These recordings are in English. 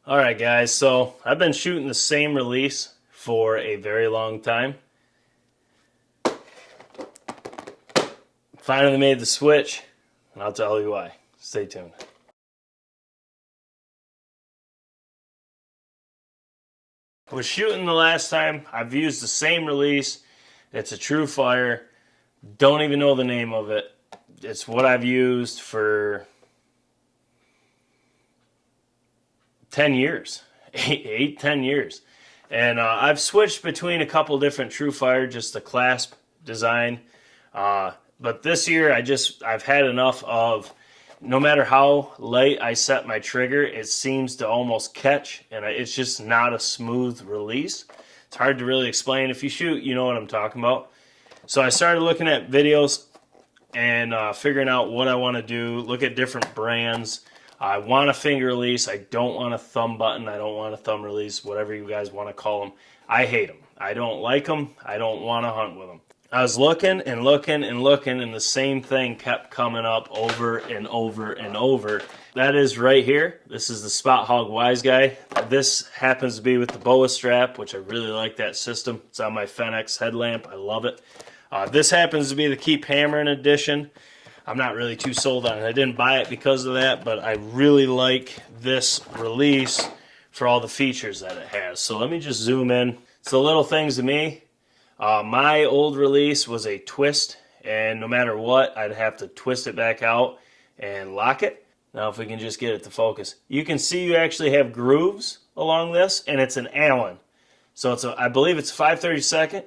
Alright guys, so I've been shooting the same release for a very long time. Finally made the switch, and I'll tell you why. Stay tuned. I was shooting the last time. I've used the same release. It's a True Fire. Don't even know the name of it. It's what I've used for 10 years. 10 years. And I've switched between a couple different True Fire, just the clasp design. But this year I've had enough of, no matter how light I set my trigger, it seems to almost catch, and it's just not a smooth release. It's hard to really explain. If you shoot, you know what I'm talking about. So I started looking at videos and figuring out what I want to do, look at different brands. I want a finger release. I don't want a thumb button. I don't want a thumb release, whatever you guys want to call them. I hate them. I don't like them. I don't want to hunt with them. I was looking and looking and looking, and the same thing kept coming up over and over and over. That is right here. This is the Spot Hogg wiseguy. This happens to be with the boa strap, which I really like that system. It's on my Fenix headlamp. I love it. This happens to be the Keep Hammering edition. I'm not really too sold on it. I didn't buy it because of that, but I really like this release for all the features that it has. So let me just zoom in. It's the little things to me. My old release was a twist, and no matter what, I'd have to twist it back out and lock it. Now if we can just get it to focus. You can see you actually have grooves along this, and it's an Allen. So I believe it's 5/32,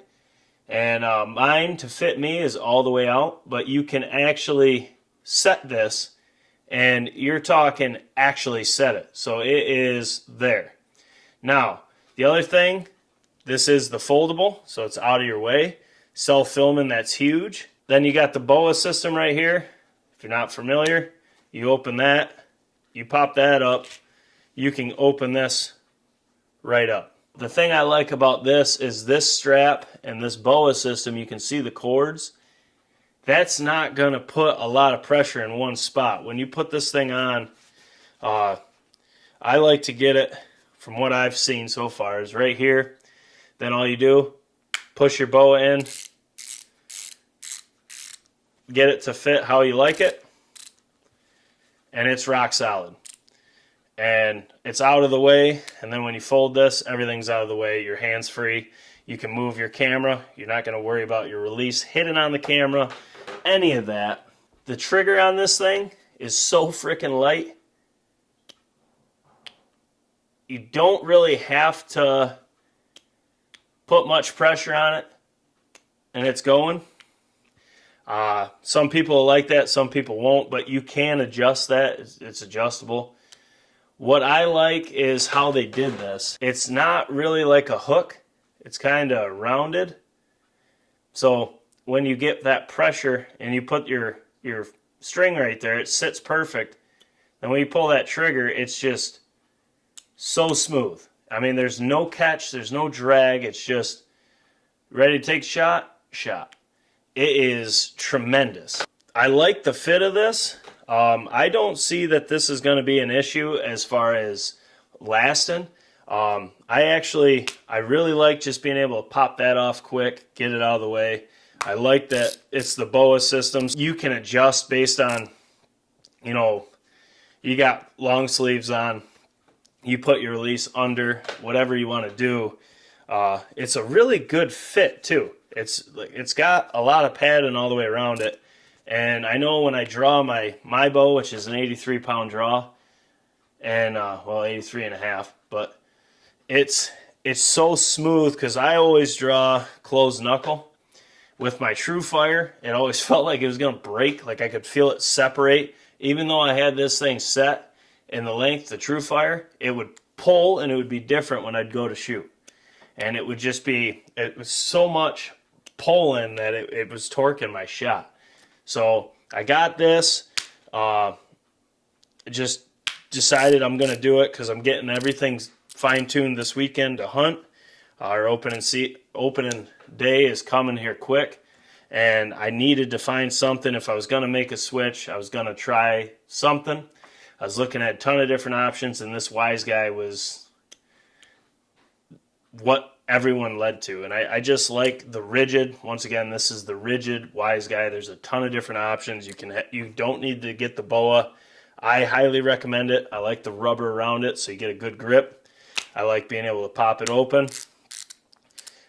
and mine to fit me is all the way out, but you can actually set this, and you're talking actually set it. So it is there. Now, the other thing, this is the foldable, so it's out of your way. Self-filming, that's huge. Then you got the BOA system right here. If you're not familiar, you open that, you pop that up, you can open this right up. The thing I like about this is this strap and this BOA system, you can see the cords. That's not going to put a lot of pressure in one spot. When you put this thing on, I like to get it, from what I've seen so far, is right here. Then all you do, push your boa in, get it to fit how you like it, and it's rock solid. And it's out of the way, and then when you fold this, everything's out of the way. Your hand's free. You can move your camera. You're not going to worry about your release hitting on the camera, any of that. The trigger on this thing is so freaking light. You don't really have to put much pressure on it, and it's going. Some people like that, some people won't, but you can adjust that. It's adjustable. What I like is how they did this. It's not really like a hook. It's kind of rounded. So when you get that pressure and you put your string right there, it sits perfect. And when you pull that trigger, it's just so smooth. I mean, there's no catch, there's no drag. It's just ready to take a shot, shot. It is tremendous. I like the fit of this. I don't see that this is going to be an issue as far as lasting. I really like just being able to pop that off quick, get it out of the way. I like that it's the BOA systems. You can adjust based on, you got long sleeves on. You put your release under, whatever you want to do. It's a really good fit too. It's got a lot of padding all the way around it. And I know when I draw my bow, which is an 83-pound draw, and 83 and a half, but it's so smooth because I always draw closed knuckle. With my True Fire, it always felt like it was going to break, like I could feel it separate. Even though I had this thing set in the length, the True Fire, it would pull and it would be different when I'd go to shoot. And it would just be, it was so much pulling that it was torquing my shot. So I got this, just decided I'm going to do it because I'm getting everything fine-tuned this weekend to hunt. Our opening day is coming here quick, and I needed to find something. If I was going to make a switch, I was going to try something. I was looking at a ton of different options, and this wiseguy was what everyone led to. And I just like the ridgid. Once again, this is the ridgid wiseguy. There's a ton of different options. You don't need to get the BOA. I highly recommend it. I like the rubber around it so you get a good grip. I like being able to pop it open.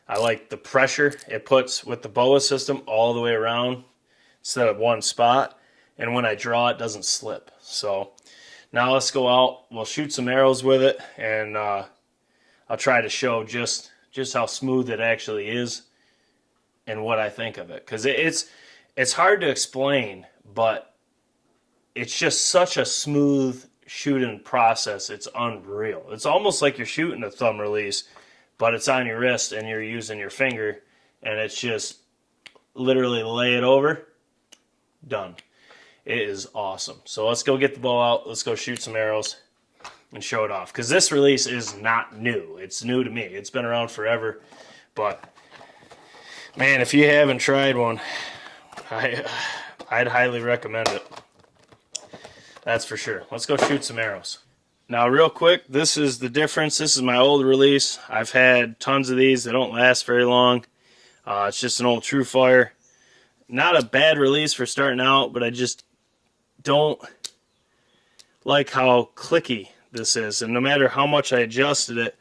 I like the pressure it puts with the BOA system all the way around instead of one spot. And when I draw, it doesn't slip. So now let's go out. We'll shoot some arrows with it, and I'll try to show just how smooth it actually is and what I think of it. Because it's hard to explain, but it's just such a smooth shooting process. It's unreal. It's almost like you're shooting a thumb release, but it's on your wrist and you're using your finger, and it's just literally lay it over, done. It is awesome. So let's go get the bow out. Let's go shoot some arrows and show it off. Because this release is not new. It's new to me. It's been around forever. But, man, if you haven't tried one, I'd highly recommend it. That's for sure. Let's go shoot some arrows. Now, real quick, this is the difference. This is my old release. I've had tons of these. They don't last very long. It's just an old TrueFire. Not a bad release for starting out, but I just don't like how clicky this is. And no matter how much I adjusted it,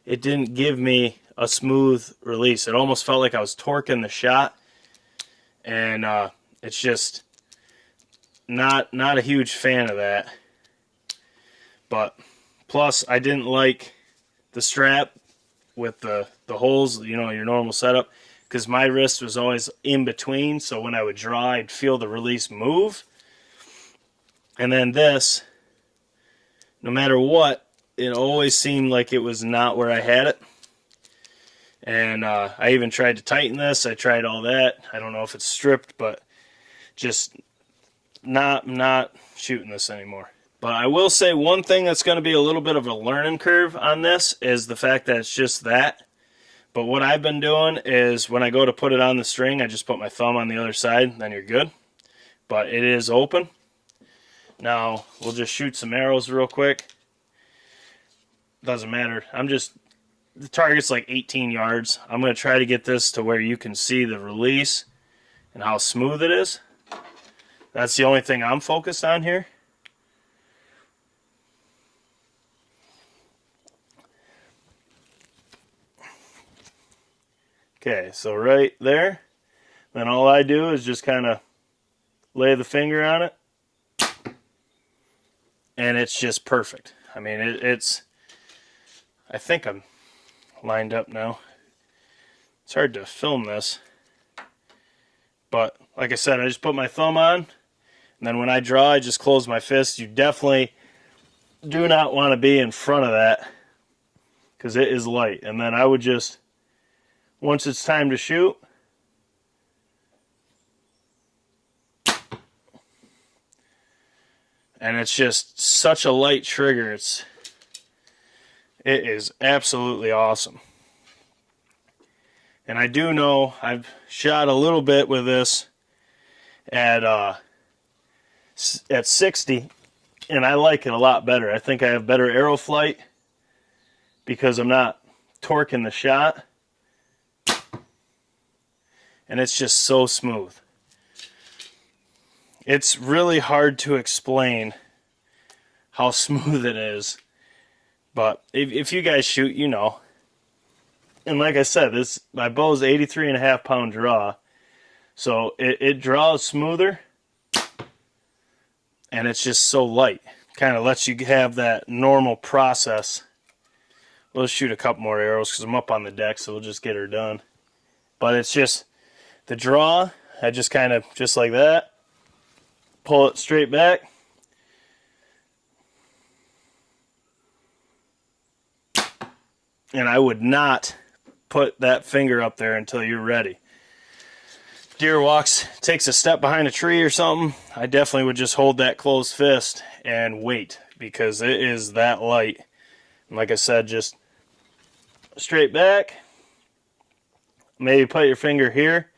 it didn't give me a smooth release. It almost felt like I was torquing the shot. And it's just not a huge fan of that. But plus, I didn't like the strap with the holes, you know, your normal setup, because my wrist was always in between, so when I would draw, I'd feel the release move. And then this, no matter what, it always seemed like it was not where I had it. And I even tried to tighten this. I tried all that. I don't know if it's stripped, but just not shooting this anymore. But I will say one thing that's going to be a little bit of a learning curve on this is the fact that it's just that. But what I've been doing is when I go to put it on the string, I just put my thumb on the other side, then you're good. But it is open. Now, we'll just shoot some arrows real quick. Doesn't matter. The target's like 18 yards. I'm going to try to get this to where you can see the release and how smooth it is. That's the only thing I'm focused on here. Okay, so right there, then all I do is just kind of lay the finger on it, and it's just perfect. I mean, I think I'm lined up now. It's hard to film this, but like I said, I just put my thumb on, and then when I draw, I just close my fist. You definitely do not want to be in front of that, because it is light. And then I would just, once it's time to shoot, and it's just such a light trigger, it is absolutely awesome. And I do know I've shot a little bit with this at 60, and I like it a lot better. I think I have better arrow flight because I'm not torquing the shot. And it's just so smooth. It's really hard to explain how smooth it is. But if you guys shoot, you know. And like I said, my bow's 83.5 pound draw. So it draws smoother. And it's just so light. Kind of lets you have that normal process. We'll shoot a couple more arrows because I'm up on the deck, so we'll just get her done. But it's just the draw, I just kind of, just like that, pull it straight back. And I would not put that finger up there until you're ready. Deer takes a step behind a tree or something, I definitely would just hold that closed fist and wait, because it is that light. And like I said, just straight back. Maybe put your finger here.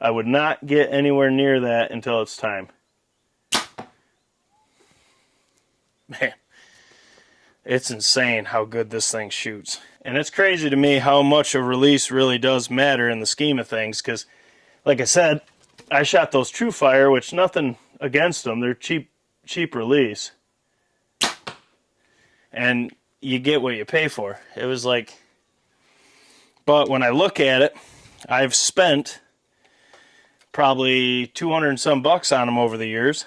I would not get anywhere near that until it's time. man, it's insane how good this thing shoots. And it's crazy to me how much a release really does matter in the scheme of things, because like I said, I shot those True Fire, which nothing against them, they're cheap release, and you get what you pay for. It was like, but when I look at it, I've spent probably 200 and some bucks on them over the years,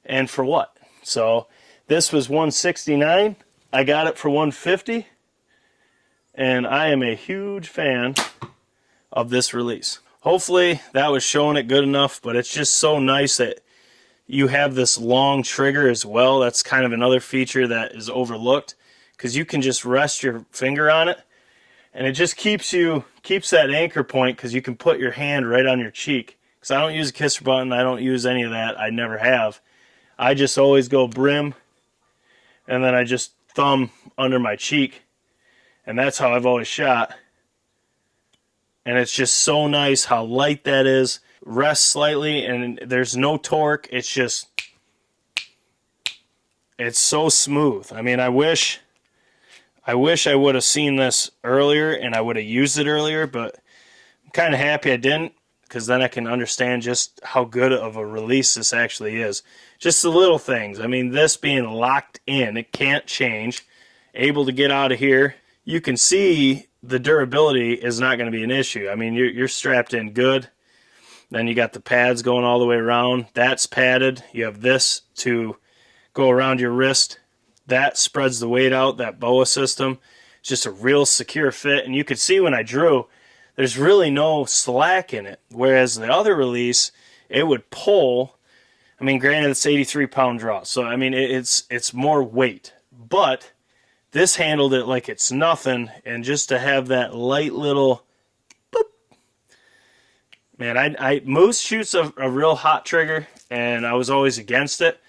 and for what? So this was $169. I got it for $150, and I am a huge fan of this release. Hopefully that was showing it good enough, but it's just so nice that you have this long trigger as well. That's kind of another feature that is overlooked, because you can just rest your finger on it, and it just keeps that anchor point, because you can put your hand right on your cheek. Because I don't use a kisser button, I don't use any of that, I never have. I just always go brim, and then I just thumb under my cheek, and that's how I've always shot. And it's just so nice how light that is. Rests slightly, and there's no torque. It's just, it's so smooth. I mean, I wish I would have seen this earlier and I would have used it earlier, but I'm kind of happy I didn't, because then I can understand just how good of a release this actually is. Just the little things. I mean, this being locked in, it can't change. Able to get out of here. You can see the durability is not going to be an issue. I mean, you're strapped in good. Then you got the pads going all the way around. That's padded. You have this to go around your wrist. That spreads the weight out, that BOA system. It's just a real secure fit. And you could see when I drew, there's really no slack in it. Whereas the other release, it would pull. I mean, granted, it's 83-pound draw. So, I mean, it's more weight. But this handled it like it's nothing, and just to have that light little boop. Man, Moose shoots a real hot trigger, and I was always against it,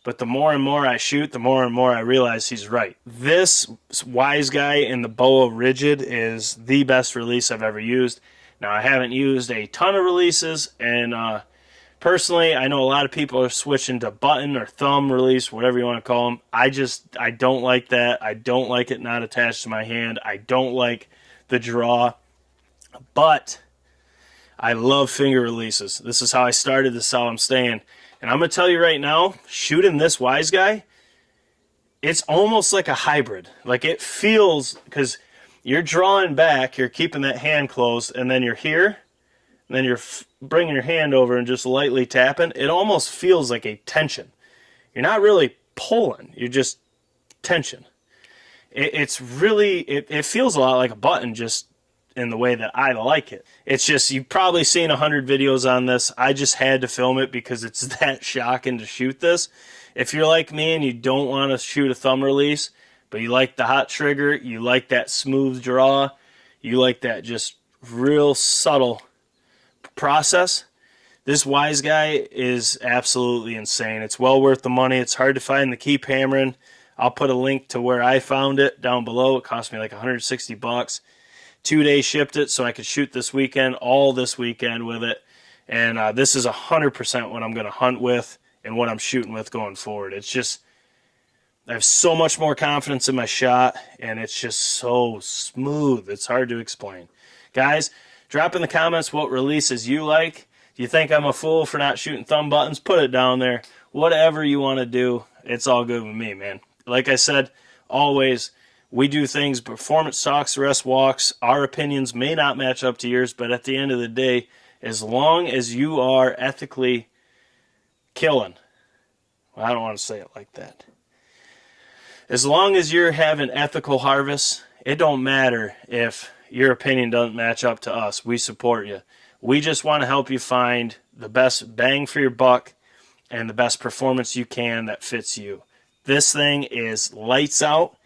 but the more and more I shoot, the more and more I realize he's right. This wiseguy in the BOA Ridgid is the best release I've ever used. Now, I haven't used a ton of releases, and personally, I know a lot of people are switching to button or thumb release, whatever you want to call them. I don't like that. I don't like it not attached to my hand. I don't like the draw. But I love finger releases. This is how I started. This is how I'm staying. And I'm going to tell you right now, shooting this wiseguy, it's almost like a hybrid. Like, it feels, because you're drawing back, you're keeping that hand closed, and then you're here, and then you're bringing your hand over and just lightly tapping. It almost feels like a tension. You're not really pulling. You're just tension. It's really, it feels a lot like a button, just in the way that I like it. It's just, you've probably seen 100 videos on this. I just had to film it because it's that shocking to shoot this. If you're like me and you don't want to shoot a thumb release, but you like the hot trigger, you like that smooth draw, you like that just real subtle process, this wiseguy is absolutely insane. It's well worth the money. It's hard to find the keep hammering. I'll put a link to where I found it down below. It cost me like 160 bucks. 2 days shipped it so I could shoot this weekend, all this weekend with it. And this is 100% what I'm going to hunt with and what I'm shooting with going forward. It's just, I have so much more confidence in my shot, and it's just so smooth. It's hard to explain. Guys, drop in the comments what releases you like. Do you think I'm a fool for not shooting thumb buttons? Put it down there. Whatever you want to do, it's all good with me, man. Like I said, always, we do things, performance talks, rest walks. Our opinions may not match up to yours, but at the end of the day, as long as you are ethically killing, well, I don't want to say it like that. As long as you're having ethical harvests, it don't matter if your opinion doesn't match up to us. We support you. We just want to help you find the best bang for your buck and the best performance you can that fits you. This thing is lights out.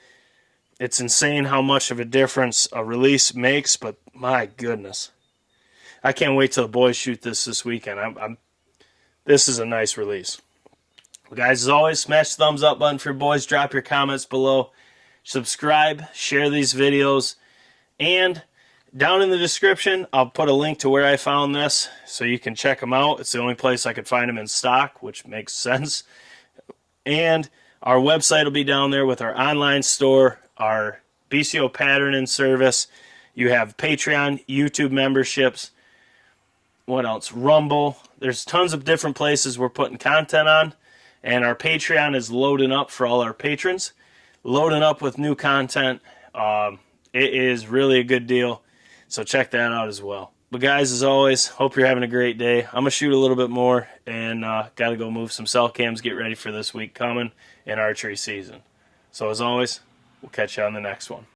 It's insane how much of a difference a release makes, but my goodness. I can't wait till the boys shoot this weekend. This is a nice release. Well, guys, as always, smash the thumbs up button for your boys. Drop your comments below. Subscribe, share these videos, and down in the description, I'll put a link to where I found this so you can check them out. It's the only place I could find them in stock, which makes sense. And Our website will be down there with our online store, our BCO patterning service. You have Patreon, YouTube memberships. What else? Rumble. There's tons of different places we're putting content on. And our Patreon is loading up for all our patrons. Loading up with new content. It is really a good deal. So check that out as well. But guys, as always, hope you're having a great day. I'm going to shoot a little bit more and got to go move some cell cams, get ready for this week coming in archery season. So as always, we'll catch you on the next one.